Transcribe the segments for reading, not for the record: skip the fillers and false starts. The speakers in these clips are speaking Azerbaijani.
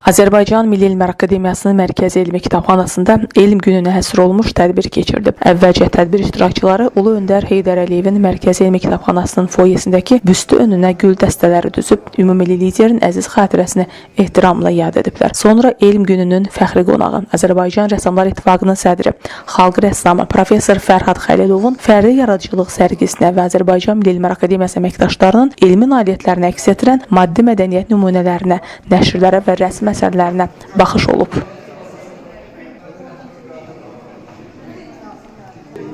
Azərbaycan Milli Elmlər Akademiyasının Mərkəzi Elmi Kitabxanasında elm gününə həsr olmuş tədbir keçirdi. Əvvəlcə tədbir iştirakçıları Ulu Öndər Heydər Əliyevin Mərkəzi Elmi Kitabxanasının foyesindəki büstü önünə gül dəstələri düzüb, ümumilli liderin əziz xatirəsini ehtiramla yad ediblər. Sonra elm gününün fəxri qonağı, Azərbaycan Rəssamlar İttifaqının sədri, xalq rəssamı Professor Fərhad Xəlilovun fərdi yaradıcılıq sərgisinə və Azərbaycan Milli Elmlər Akademiyası əməkdaşlarının elmi nailiyyətlərini əks etdirən maddi mədəniyyət nümunələrinə, nəşrlərə və rəsm əsərlərinə baxış olub.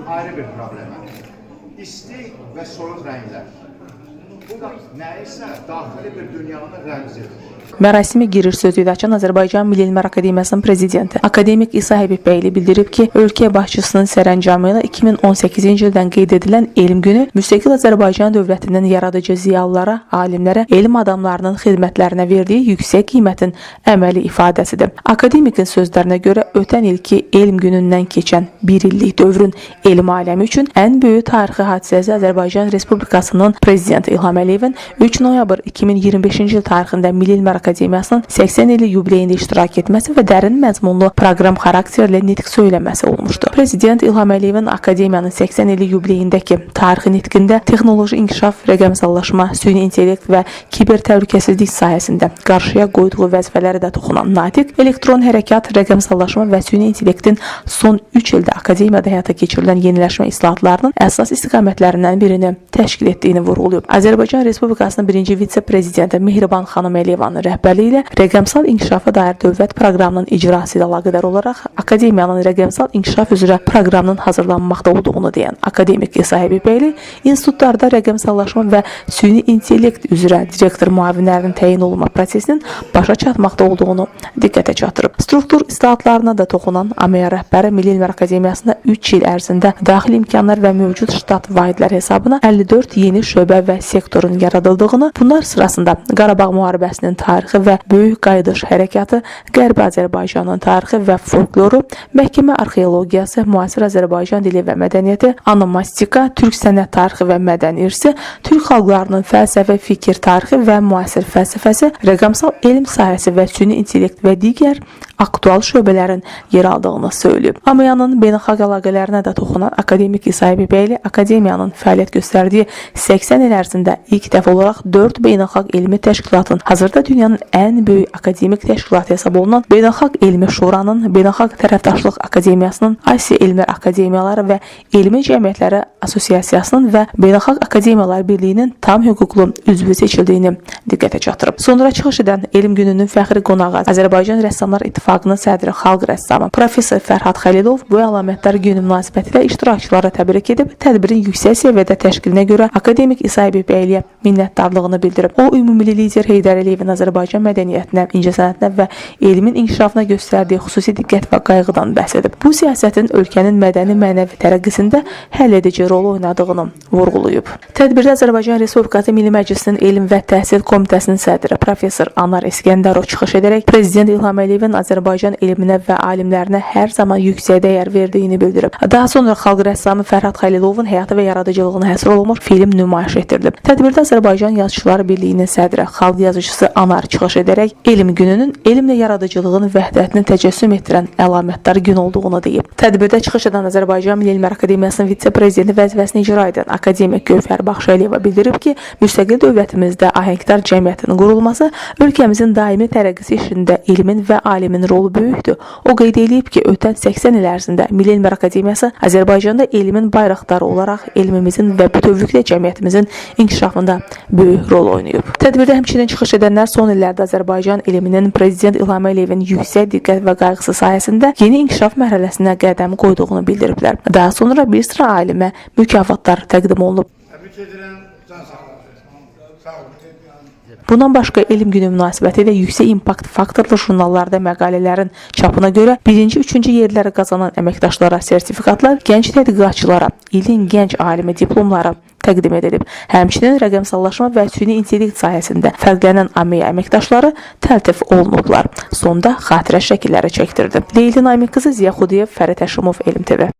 Ayrı bir problem. İsti və soyuq rənglər. Bu da nəysə daxili bir dünyanın rəmzidir. Mərasimi giriş sözü ilə açan Azərbaycan Milli Elmlər Akademiyasının prezidenti akademik İsa Həbibbəyli bildirib ki, ölkə başçısının sərəncamı ilə 2018-ci ildən qeyd edilən elm günü müstəqil Azərbaycan dövlətinin yaradıcı ziyalılara, alimlərə, elm adamlarının xidmətlərinə verdiyi yüksək qiymətin əməli ifadəsidir. Akademikin sözlərinə görə ötən ilki elm günündən keçən bir illik dövrün elm aləmi üçün ən böyük tarixi hadisəsi Azərbaycan Respublikasının prezidenti İlham Əliyevin 3 noyabr 2025-ci il tarixində Milli Elmlər Akademiyasının 80 illik yubileyində iştirak etməsi və dərin məzmunlu proqram xarakterli nitq söyləməsi olmuşdu. Prezident İlham Əliyevin Akademiyanın 80 illik yubileyindəki tarixi nitqində texnoloji inkişaf, rəqəmsallaşma, süni intellekt və kiber təhlükəsizlik sahəsində qarşıya qoyduğu vəzifələrə də toxunan natiq, elektron hərəkat, rəqəmsallaşma və süni intellektin son 3 ildə akademiyada həyata keçirilən yeniləşmə islahatlarının əsas istiqamətlərindən birini təşkil etdiyini vurğulayıb. Azərbaycan Respublikasının birinci vitse-prezidenti Mehriban xanım Əliyevanın rəhbərliyi ilə rəqəmsal inkişafa dair dövlət proqramının icrası ilə əlaqədar olaraq akademiyanın rəqəmsal inkişaf üzrə proqramının hazırlanmaqda olduğunu deyən akademik İsa Həbibbəyli, institutlarda rəqəmsallaşma və süni intellekt üzrə direktor müavinlərinin təyin olunma prosesinin başa çatmaqda olduğunu diqqətə çatdırıb. Struktur islahatlarına da toxunan AMEA rəhbəri Milli Elmlər Akademiyasında 3 il ərzində daxili imkanlar və mövcud ştat vahidləri hesabına 54 yeni şöbə və sektorun yaradıldığını, bunlar sırasında Qarabağ müharibəsinin tarixi və böyük qayıdış hərəkatı, Qərbi Azərbaycanın tarixi və folkloru, məhkəmə arxeologiyası, müasir Azərbaycan dili və mədəniyyəti, onomastika, türk sənət tarixi və mədəni irsi, türk xalqlarının fəlsəfə, fikir tarixi və müasir fəlsəfəsi, rəqəmsal elm sahəsi və süni intellekt və digər aktual şöbələrin yer aldığını söyləyib. AMEA-nın beynəlxalq əlaqələrinə də toxunan akademik İsa Həbibbəyli, akademiyanın fəaliyyət göstərdiyi 80 il ərzində ilk dəfə olaraq 4 beynəlxalq elmi təşkilatın, hazırda dünyanın ən böyük akademik təşkilatı hesab olunan Beynəlxalq Elmi Şuranın, Beynəlxalq Tərəfdaşlıq Akademiyasının, Asiya Elmlər Akademiyaları və Elmi Cəmiyyətləri Assosiasiyasının və Beynəlxalq Akademiyalar Birliyinin tam hüquqlu üzvü seçildiyini diqqətə çatdırıb. Sonra çıxış edən elm gününün fəxri qonağı Azərbaycan Rəssamlar İttifaqının sədri, xalq rəssamı Professor Fərhad Xəlilov bu əlamətdar günü münasibətilə iştirakçılara təbrik edib, tədbirin yüksək səviyyədə təşkilinə görə akademik İsa Həbibbəyliyə minnətdarlığını bildirib. O, ümumilli lider Heydər Əliyevin Azərbaycan mədəniyyətinə, incəsənətinə və elmin inkişafına göstərdiyi xüsusi diqqət və qayğıdan bəhs edib. Bu siyasətin ölkənin mədəni-mənəvi tərəqqisində həll edici rol oynadığını vurğulayıb. Tədbirdə Azərbaycan Respublikası Milli Məclisinin Elm və Təhsil Komitəsinin sədri Professor Anar İskəndərov çıxış edərək Prezident İlham Əliyevin Azərbaycan elminə və alimlərinə hər zaman yüksək dəyər verdiyini bildirib. Daha sonra xalq rəssamı Fərhad Xəlilovun həyatı və yaradıcılığına həsr olunmuş film nümayiş etdirilib. Tədbirdə Azərbaycan Yazıçılar Birliyinin sədri, xalq yazıçısı Anar çıxış edərək elm gününün elmlə yaradıcılığın vəhdətini təcəssüm etdirən əlamətdar gün olduğunu deyib. Tədbirdə çıxış edən Azərbaycan Milli Elmlər Akademiyasının vitse-prezidenti vəzifəsini icra edən akademik Gövhər Baxşəliyeva bildirib ki, müstəqil dövlətimizdə ahəngdar cəmiyyətin qurulması ölkəmizin daimi tərəqqisi işində elmin və alimin rolu böyükdür. O qeyd edib ki, ötən 80 il ərzində Milli Elmlər Akademiyası Azərbaycanda elmin bayraqdarı olaraq elmimizin və bütövlükdə cəmiyyətimizin inkişafında böyük rol oynayıb. Tədbirdə həmçinin çıxış edənlər son illərdə Azərbaycan elminin Prezident İlham Əliyevin yüksək diqqət və qayğısı sayəsində yeni inkişaf mərhələsinə qədəm qoyduğunu bildiriblər. Daha sonra bir sıra alimə mükafatlar təqdim olunub. Bundan başqa elm günü münasibəti ilə yüksək impakt faktorlu jurnallarda məqalələrin çapına görə 1-ci, 3-cü yerləri qazanan əməkdaşlara sertifikatlar, gənc tədqiqatçılara ilin gənc alimi diplomları təqdim edilib. Həmçinin rəqəmsallaşma və süni intellekt sahəsində fərqlənən AMEA əməkdaşları təltif olunublar. Sonda xatirə şəkilləri çəkdirdi. Leyli Namiq qızı, Ziya Xudiyev, Fərid Həşimov, Elm TV.